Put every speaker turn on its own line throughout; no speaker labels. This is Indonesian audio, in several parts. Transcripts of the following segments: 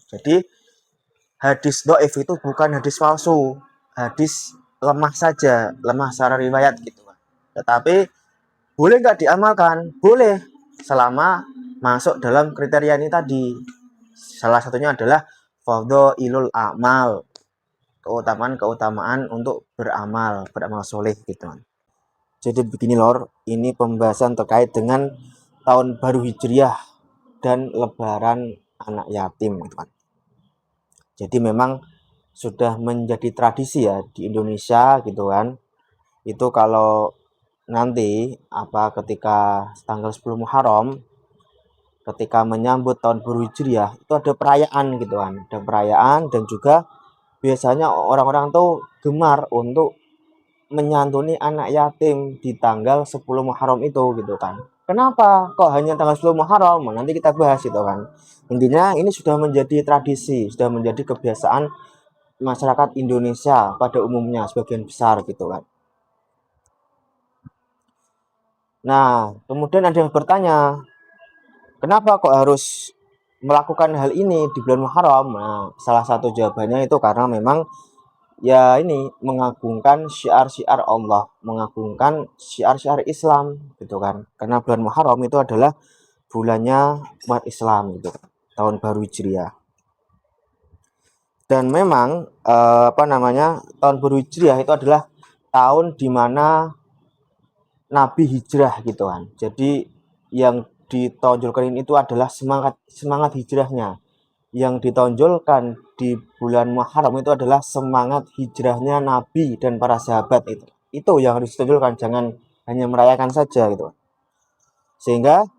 Jadi hadis dhaif itu bukan hadis palsu, hadis lemah saja, lemah secara riwayat gitu kan. Tetapi boleh nggak diamalkan? Boleh, selama masuk dalam kriteria ini tadi. Salah satunya adalah fadhailul a'mal, keutamaan untuk beramal soleh gitu kan. Jadi begini lor, ini pembahasan terkait dengan tahun baru Hijriah dan lebaran anak yatim gitu kan. Jadi memang sudah menjadi tradisi ya di Indonesia gitu kan. Itu kalau nanti ketika tanggal 10 Muharram, ketika menyambut tahun baru Hijriah itu ada perayaan gitu kan. Ada perayaan dan juga biasanya orang-orang tuh gemar untuk menyantuni anak yatim di tanggal 10 Muharram itu gitu kan. Kenapa kok hanya tanggal 10 Muharram? Nanti kita bahas itu kan. Intinya ini sudah menjadi tradisi, sudah menjadi kebiasaan masyarakat Indonesia pada umumnya sebagian besar gitu kan. Nah, kemudian ada yang bertanya, kenapa kok harus melakukan hal ini di bulan Muharram? Nah, salah satu jawabannya itu karena memang ya ini mengagungkan syiar-syiar Allah, mengagungkan syiar-syiar Islam gitu kan. Karena bulan Muharram itu adalah bulannya umat Islam gitu, tahun baru Hijriah. Dan memang tahun baru Hijriah itu adalah tahun di mana Nabi hijrah gitu kan. Jadi yang ditonjolkan itu adalah semangat hijrahnya. Yang ditonjolkan di bulan Muharram itu adalah semangat hijrahnya Nabi dan para sahabat itu. Itu yang harus ditonjolkan, jangan hanya merayakan saja gitu. Sehingga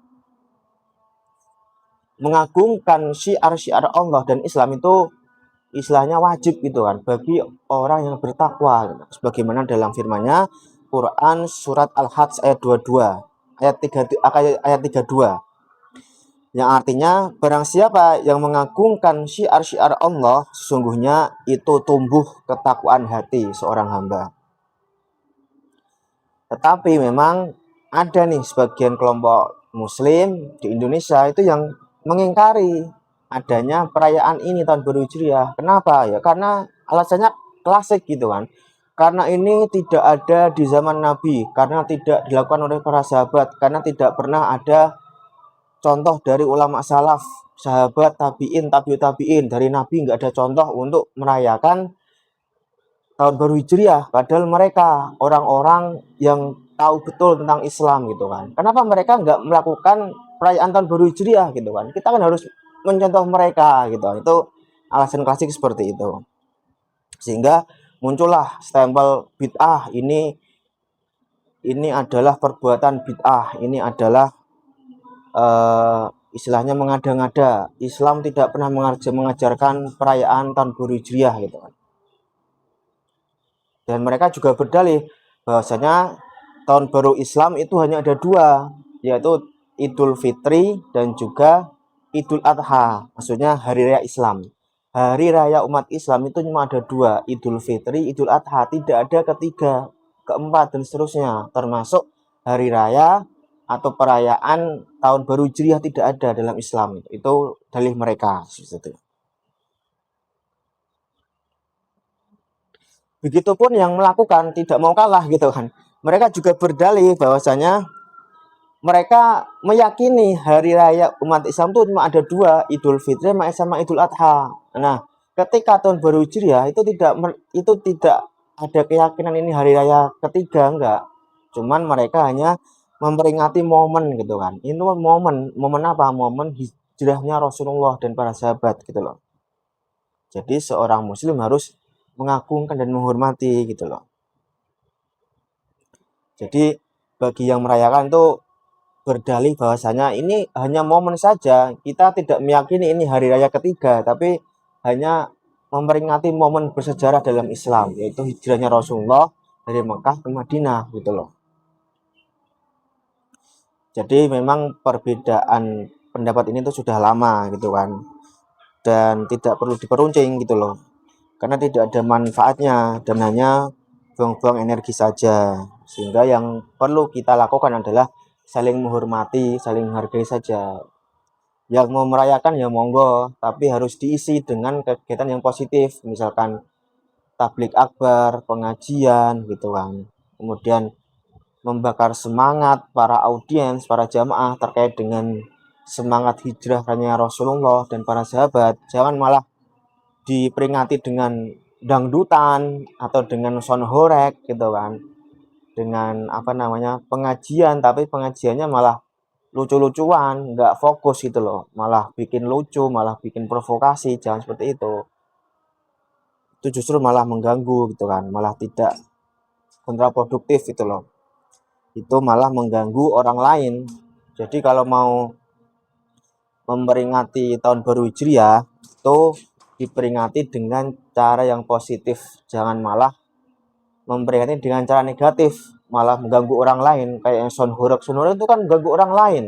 mengagungkan syiar-syiar Allah dan Islam itu istilahnya wajib gitu kan bagi orang yang bertakwa gitu. Sebagaimana dalam firman-Nya Quran surat Al-Hajj ayat 22 ayat 32 yang artinya barang siapa yang mengagungkan syiar-syiar Allah sesungguhnya itu tumbuh ketakwaan hati seorang hamba. Tetapi memang ada nih sebagian kelompok muslim di Indonesia itu yang mengingkari adanya perayaan ini tahun baru Hijriah. Kenapa? Ya karena alasannya klasik gitu kan. Karena ini tidak ada di zaman Nabi, karena tidak dilakukan oleh para sahabat, karena tidak pernah ada contoh dari ulama salaf, sahabat, tabi'in, tabi'ut tabi'in. Dari Nabi nggak ada contoh untuk merayakan tahun baru Hijriah. Padahal mereka orang-orang yang tahu betul tentang Islam gitu kan. Kenapa mereka nggak melakukan perayaan tahun baru Hijriah gitu kan. Kita kan harus mencontoh mereka gitu. Itu alasan klasik seperti itu. Sehingga muncullah stempel bid'ah, ini adalah perbuatan bid'ah, ini adalah istilahnya mengada-ngada. Islam tidak pernah mengajarkan perayaan tahun baru Hijriah gitu kan. Dan mereka juga berdalih bahwasanya tahun baru Islam itu hanya ada dua, yaitu Idul Fitri dan juga Idul Adha, maksudnya hari raya Islam. Hari raya umat Islam itu cuma ada dua, Idul Fitri, Idul Adha, tidak ada ketiga, keempat, dan seterusnya. Termasuk hari raya atau perayaan tahun baru Hijriah tidak ada dalam Islam. Itu dalih mereka. Begitupun yang melakukan tidak mau kalah gitu kan. Mereka juga berdalih bahwasanya mereka meyakini hari raya umat Islam itu cuma ada dua, Idul Fitri sama Idul Adha. Nah, ketika tahun baru Hijriah itu tidak ada keyakinan ini hari raya ketiga, enggak. Cuman mereka hanya memperingati momen gitu kan. Ini momen apa? Momen hijrahnya Rasulullah dan para sahabat gitu loh. Jadi seorang muslim harus mengagungkan dan menghormati gitu loh. Jadi bagi yang merayakan itu berdalih bahwasanya ini hanya momen saja, kita tidak meyakini ini hari raya ketiga, tapi hanya memperingati momen bersejarah dalam Islam, yaitu hijrahnya Rasulullah dari Mekah ke Madinah gitu loh. Jadi memang perbedaan pendapat ini tuh sudah lama gitu kan, dan tidak perlu diperuncing gitu loh, karena tidak ada manfaatnya dan hanya buang-buang energi saja. Sehingga yang perlu kita lakukan adalah saling menghormati, saling menghargai saja. Yang mau merayakan ya monggo, tapi harus diisi dengan kegiatan yang positif, misalkan tablik akbar, pengajian gitu kan. Kemudian membakar semangat para audiens, para jamaah terkait dengan semangat hijrahnya Rasulullah dan para sahabat. Jangan malah diperingati dengan dangdutan atau dengan sonhorek gitu kan, dengan apa namanya pengajian, tapi pengajiannya malah lucu-lucuan, nggak fokus gitu loh, malah bikin lucu, malah bikin provokasi. Jangan seperti itu justru malah mengganggu gitu kan, malah tidak kontraproduktif gitu loh, itu malah mengganggu orang lain. Jadi kalau mau memperingati tahun baru Hijriah itu diperingati dengan cara yang positif, jangan malah memperingati dengan cara negatif, malah mengganggu orang lain. Kayak yang sonhorek itu kan mengganggu orang lain,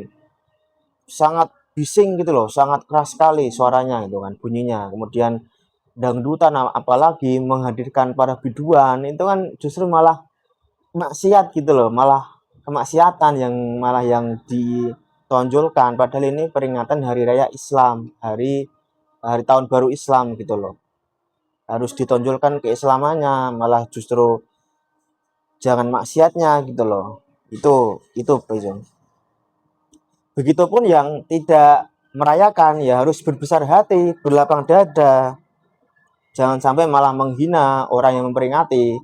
sangat bising gitu loh, sangat keras sekali suaranya gitu kan, bunyinya. Kemudian dangdutan apalagi menghadirkan para biduan, itu kan justru malah maksiat gitu loh, malah kemaksiatan yang malah yang ditonjolkan, padahal ini peringatan hari raya Islam, hari hari tahun baru Islam gitu loh. Harus ditonjolkan keislamannya, malah justru jangan maksiatnya gitu loh. Itu Pak. Begitupun yang tidak merayakan ya harus berbesar hati, berlapang dada. Jangan sampai malah menghina orang yang memperingati.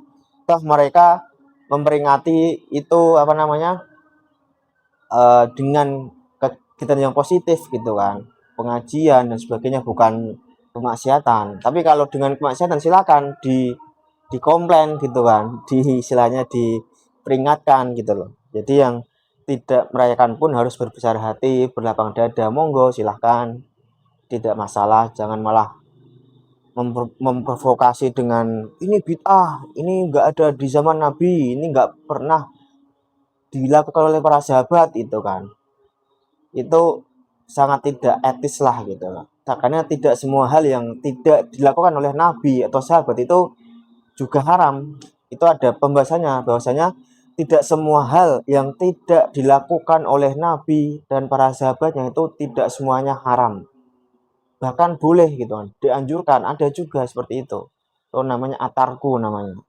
Toh mereka memperingati itu apa namanya dengan kegiatan yang positif gitu kan, pengajian dan sebagainya, bukan kemaksiatan. Tapi kalau dengan kemaksiatan silakan dikomplain gitu kan, di istilahnya diperingatkan gitu loh. Jadi yang tidak merayakan pun harus berbesar hati, berlapang dada, monggo silahkan, tidak masalah. Jangan malah memprovokasi dengan ini bid'ah, ini nggak ada di zaman Nabi, ini nggak pernah dilakukan oleh para sahabat, itu kan itu sangat tidak etis lah gitu loh. Karena tidak semua hal yang tidak dilakukan oleh Nabi atau sahabat itu juga haram. Itu ada pembahasannya, bahwasanya tidak semua hal yang tidak dilakukan oleh Nabi dan para sahabatnya itu tidak semuanya haram. Bahkan boleh gitu kan, dianjurkan, ada juga seperti itu. Itu namanya atarku namanya.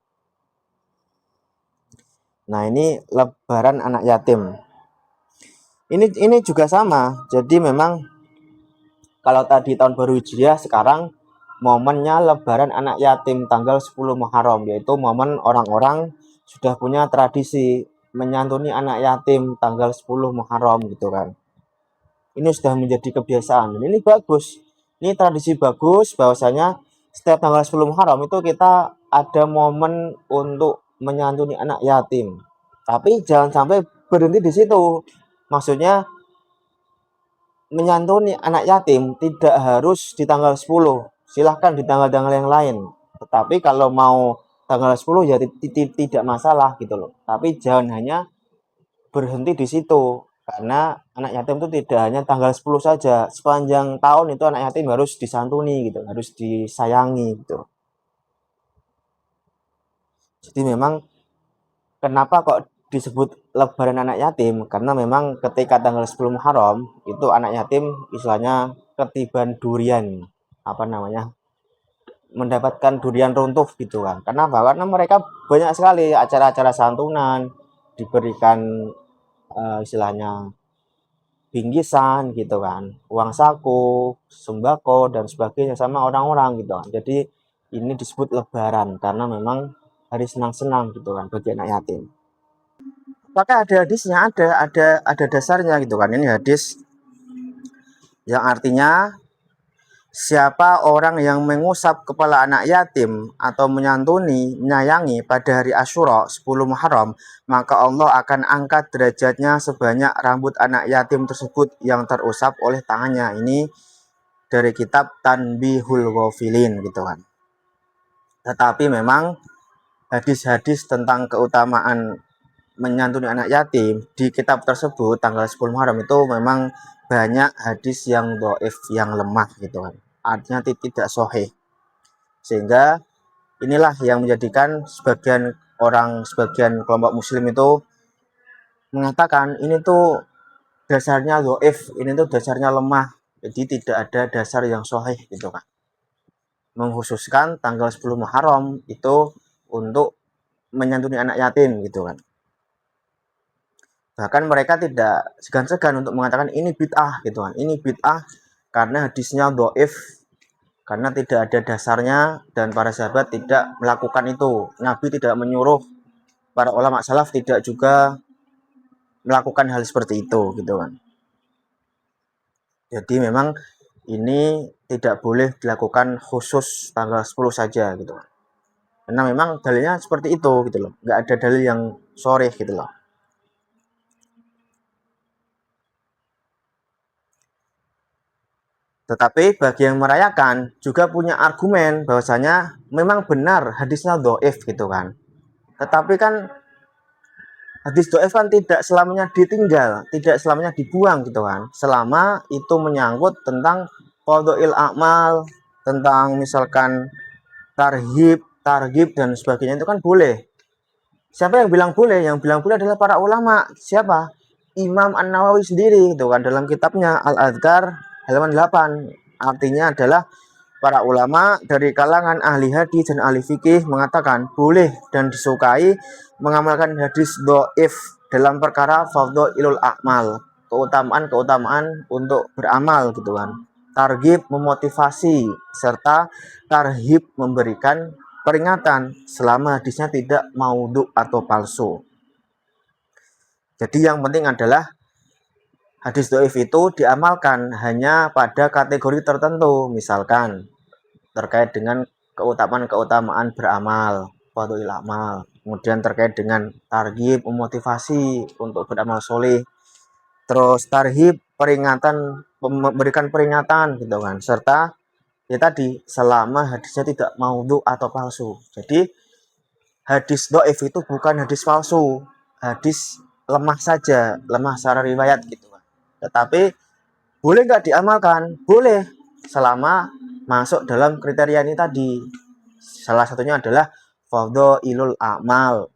Nah, ini lebaran anak yatim. Ini juga sama. Jadi memang kalau tadi tahun baru Hijriah, sekarang momennya lebaran anak yatim tanggal 10 Muharram, yaitu momen orang-orang sudah punya tradisi menyantuni anak yatim tanggal 10 Muharram gitu kan. Ini sudah menjadi kebiasaan. Dan ini bagus. Ini tradisi bagus, bahwasanya setiap tanggal 10 Muharram itu kita ada momen untuk menyantuni anak yatim. Tapi jangan sampai berhenti di situ. Maksudnya menyantuni anak yatim tidak harus di tanggal 10, silahkan di tanggal-tanggal yang lain. Tetapi kalau mau tanggal 10 ya tidak masalah gitu loh. Tapi jangan hanya berhenti di situ, karena anak yatim itu tidak hanya tanggal 10 saja, sepanjang tahun itu anak yatim harus disantuni gitu, harus disayangi gitu. Jadi memang kenapa kok disebut lebaran anak yatim? Karena memang ketika tanggal 10 Muharram itu anak yatim istilahnya ketiban durian, apa namanya, mendapatkan durian runtuh gitu kan. Kenapa? Karena mereka banyak sekali acara-acara santunan, diberikan istilahnya bingkisan gitu kan, uang saku, sembako dan sebagainya sama orang-orang gitu kan. Jadi ini disebut lebaran karena memang hari senang-senang gitu kan bagi anak yatim. Apakah ada hadisnya? Ada dasarnya gitu kan. Ini hadis yang artinya siapa orang yang mengusap kepala anak yatim atau menyantuni, menyayangi pada hari Asyura 10 Muharram, maka Allah akan angkat derajatnya sebanyak rambut anak yatim tersebut yang terusap oleh tangannya. Ini dari kitab Tanbihul Ghafilin gitu kan. Tetapi memang hadis-hadis tentang keutamaan menyantuni anak yatim di kitab tersebut tanggal 10 Muharram itu memang banyak hadis yang dhaif, yang lemah gitu kan, artinya tidak sahih, sehingga inilah yang menjadikan sebagian orang, sebagian kelompok muslim itu mengatakan ini tuh dasarnya dhaif, ini tuh dasarnya lemah, Jadi tidak ada dasar yang sahih gitu kan. Mengkhususkan tanggal 10 Muharram itu untuk menyantuni anak yatim gitu kan. Bahkan mereka tidak segan-segan untuk mengatakan ini bid'ah gitu kan. Ini bid'ah karena hadisnya dhaif, karena tidak ada dasarnya dan para sahabat tidak melakukan itu. Nabi tidak menyuruh, para ulama salaf tidak juga melakukan hal seperti itu gitu kan. Jadi memang ini tidak boleh dilakukan khusus tanggal 10 saja gitu kan. Karena memang dalilnya seperti itu gitu loh. Nggak ada dalil yang sharih gitu loh. Tetapi bagi yang merayakan juga punya argumen bahwasanya memang benar hadisnya dhaif gitu kan. Tetapi kan hadis dhaif kan tidak selamanya ditinggal, tidak selamanya dibuang gitu kan. Selama itu menyangkut tentang fadhail a'mal, tentang misalkan targhib dan sebagainya itu kan boleh. Siapa yang bilang boleh? Yang bilang boleh adalah para ulama. Siapa? Imam An-Nawawi sendiri gitu kan dalam kitabnya Al-Adhkar halaman 8. Artinya adalah para ulama dari kalangan ahli hadis dan ahli fikih mengatakan boleh dan disukai mengamalkan hadis dhaif dalam perkara fadhailul a'mal, keutamaan-keutamaan untuk beramal gitu kan. Targhib memotivasi serta tarhib memberikan peringatan selama hadisnya tidak maudhu atau palsu. Jadi yang penting adalah hadis dhaif itu diamalkan hanya pada kategori tertentu, misalkan terkait dengan keutamaan-keutamaan beramal, fadhail amal, kemudian terkait dengan targhib memotivasi untuk beramal soleh, terus tarhib peringatan, memberikan peringatan gitu kan, serta ya tadi selama hadisnya tidak maudhu atau palsu. Jadi hadis dhaif itu bukan hadis palsu, hadis lemah saja, lemah secara riwayat gitu kan. Tetapi boleh nggak diamalkan? Boleh, selama masuk dalam kriteria ini tadi. Salah satunya adalah fadhailul a'mal,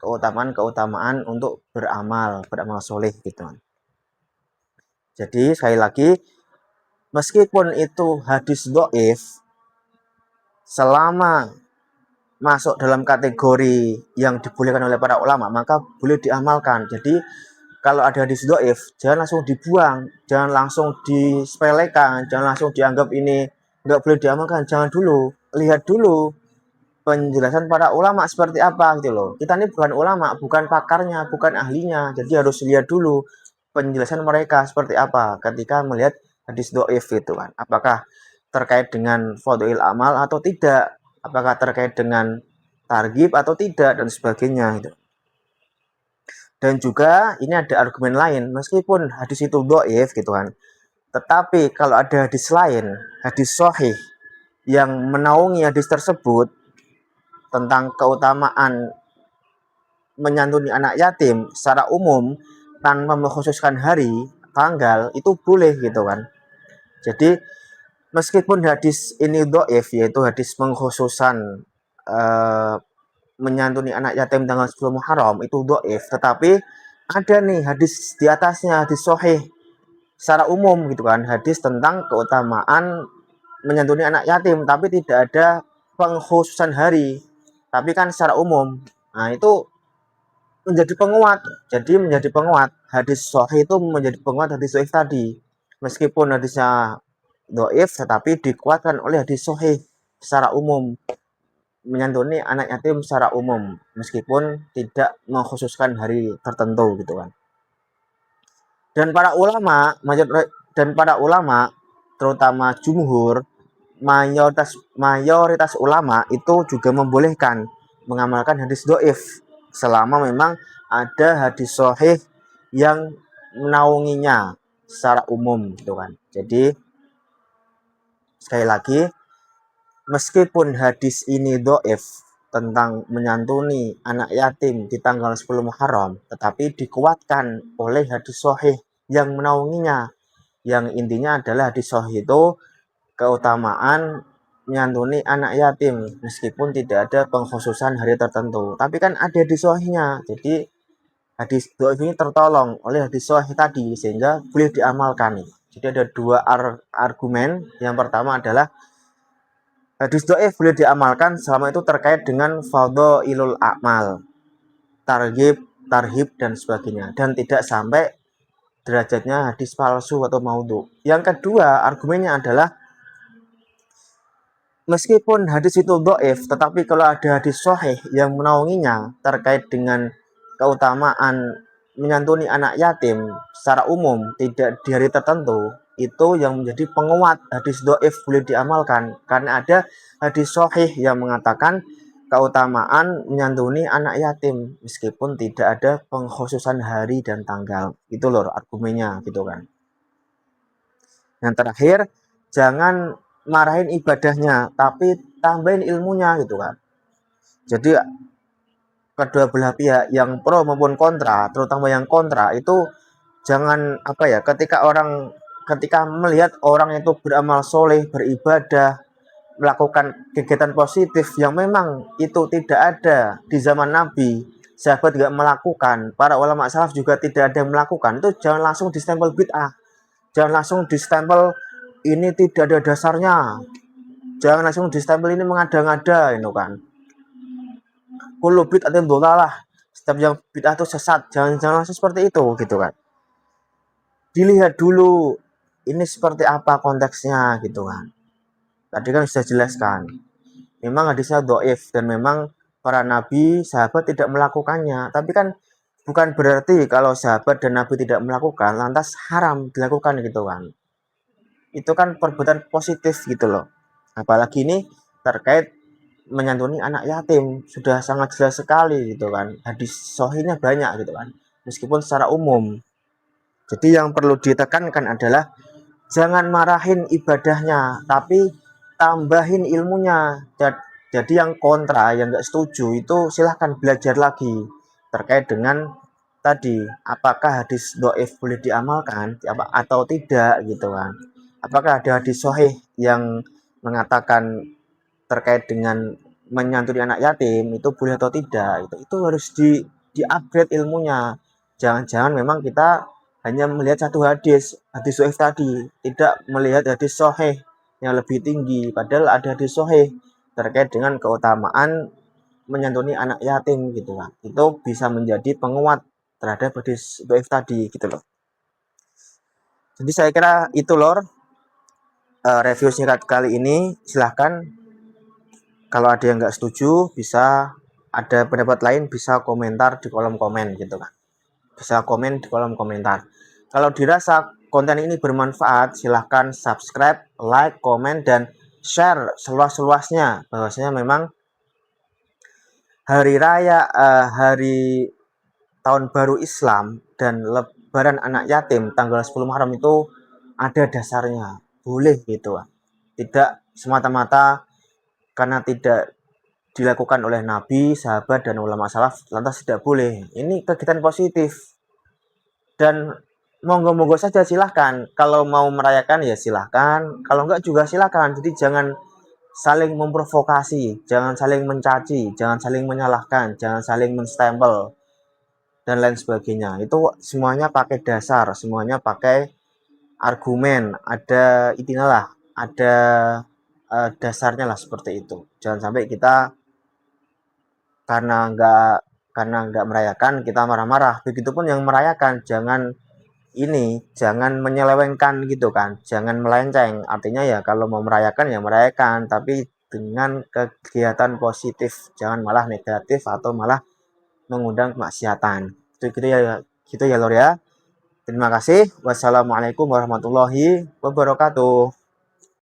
keutamaan-keutamaan untuk beramal soleh gitu kan. Jadi sekali lagi, meskipun itu hadis dhaif, selama masuk dalam kategori yang dibolehkan oleh para ulama, maka boleh diamalkan. Jadi kalau ada hadis dhaif, jangan langsung dibuang, jangan langsung disepelekan, jangan langsung dianggap ini nggak boleh diamalkan. Jangan dulu, lihat dulu penjelasan para ulama seperti apa gitu loh. Kita ini bukan ulama, bukan pakarnya, bukan ahlinya. Jadi harus lihat dulu penjelasan mereka seperti apa ketika melihat hadis dhaif gitu kan. Apakah terkait dengan fadhail amal atau tidak? Apakah terkait dengan targhib atau tidak dan sebagainya gitu. Dan juga ini ada argumen lain, meskipun hadis itu dhaif gitu kan, tetapi kalau ada hadis lain, hadis sahih yang menaungi hadis tersebut tentang keutamaan menyantuni anak yatim secara umum tanpa mengkhususkan hari, tanggal, itu boleh gitu kan. Jadi meskipun hadis ini dhaif, yaitu hadis pengkhususan menyantuni anak yatim tanggal 10 Muharram itu dhaif, tetapi ada nih hadis di atasnya, hadis sahih secara umum gitu kan, hadis tentang keutamaan menyantuni anak yatim tapi tidak ada pengkhususan hari, tapi kan secara umum. Nah, itu menjadi penguat. Jadi menjadi penguat. Hadis sahih itu menjadi penguat hadis dhaif tadi. Meskipun hadisnya dhaif tetapi dikuatkan oleh hadis sahih secara umum, menyantuni anak yatim secara umum meskipun tidak mengkhususkan hari tertentu gitu kan. Dan para ulama terutama jumhur, mayoritas ulama itu juga membolehkan mengamalkan hadis dhaif selama memang ada hadis sahih yang menaunginya secara umum gitu kan. Jadi sekali lagi, meskipun hadis ini dhaif tentang menyantuni anak yatim di tanggal 10 Muharram, tetapi dikuatkan oleh hadis sahih yang menaunginya. Yang intinya adalah hadis sahih itu keutamaan menyantuni anak yatim meskipun tidak ada pengkhususan hari tertentu. Tapi kan ada hadis sahihnya. Jadi hadis dhaif ini tertolong oleh hadis sahih tadi sehingga boleh diamalkan. Jadi ada dua argumen. Yang pertama adalah hadis dhaif boleh diamalkan selama itu terkait dengan fadhailul a'mal, targhib, tarhib dan sebagainya, dan tidak sampai derajatnya hadis palsu atau maudhu. Yang kedua argumennya adalah meskipun hadis itu dhaif, tetapi kalau ada hadis sahih yang menaunginya terkait dengan keutamaan menyantuni anak yatim secara umum, tidak di hari tertentu, itu yang menjadi penguat hadis dhaif boleh diamalkan karena ada hadis sahih yang mengatakan keutamaan menyantuni anak yatim meskipun tidak ada pengkhususan hari dan tanggal. Itu loh argumennya gitu kan. Yang terakhir, jangan marahin ibadahnya tapi tambahin ilmunya gitu kan. Jadi kedua belah pihak yang pro maupun kontra, terutama yang kontra itu jangan ketika melihat orang itu beramal soleh, beribadah, melakukan kegiatan positif yang memang itu tidak ada di zaman Nabi, sahabat tidak melakukan, para ulama salaf juga tidak ada yang melakukan, itu jangan langsung distempel bid'ah, jangan langsung distempel ini tidak ada dasarnya, jangan langsung distempel ini mengada-ngada, itu kan. Kullu bid'atin dhalalah, setiap yang bid'ah itu sesat, jangan langsung seperti itu gitu kan. Dilihat dulu ini seperti apa konteksnya gitu kan. Tadi kan sudah jelaskan. Memang hadisnya dhaif dan memang para nabi, sahabat tidak melakukannya. Tapi kan bukan berarti kalau sahabat dan nabi tidak melakukan lantas haram dilakukan gitu kan. Itu kan perbuatan positif gitu loh. Apalagi ini terkait menyantuni anak yatim sudah sangat jelas sekali gitu kan. Hadis sahihnya banyak gitu kan. Meskipun secara umum. Jadi yang perlu ditekankan adalah jangan marahin ibadahnya, tapi tambahin ilmunya. Jadi yang kontra, yang nggak setuju itu silahkan belajar lagi terkait dengan tadi apakah hadis dhaif boleh diamalkan atau tidak gitu kan. Apakah ada hadis sahih yang mengatakan terkait dengan menyantuni anak yatim itu boleh atau tidak, itu harus di-upgrade ilmunya. Jangan-jangan memang kita hanya melihat satu hadis sahih tadi, tidak melihat hadis sahih yang lebih tinggi, padahal ada hadis sahih terkait dengan keutamaan menyantuni anak yatim gitu kan. Itu bisa menjadi penguat terhadap hadis sahih tadi gitu loh. Jadi saya kira itu lor review singkat kali ini. Silahkan kalau ada yang nggak setuju, bisa ada pendapat lain, bisa komentar di kolom komen gitu kan. Bisa komen di kolom komentar. Kalau dirasa konten ini bermanfaat, silahkan subscribe, like, komen, dan share seluas-luasnya. Bahwasanya memang hari raya, hari tahun baru Islam dan lebaran anak yatim tanggal 10 Muharram itu ada dasarnya. Boleh gitu. Tidak semata-mata karena tidak dilakukan oleh Nabi, sahabat, dan ulama salaf lantas tidak boleh. Ini kegiatan positif. Dan monggo-monggo saja silahkan. Kalau mau merayakan ya silahkan. Kalau enggak juga silahkan. Jadi jangan saling memprovokasi, jangan saling mencaci, jangan saling menyalahkan, jangan saling menstempel, dan lain sebagainya. Itu semuanya pakai dasar, semuanya pakai argumen. Ada inilah, ada dasarnya lah seperti itu. Jangan sampai kita karena nggak merayakan kita marah-marah. Begitupun yang merayakan jangan menyelewengkan gitu kan, jangan melenceng. Artinya ya kalau mau merayakan ya merayakan, tapi dengan kegiatan positif, jangan malah negatif atau malah mengundang kemaksiatan. Itu gitu ya Lor ya. Terima kasih. Wassalamualaikum warahmatullahi wabarakatuh.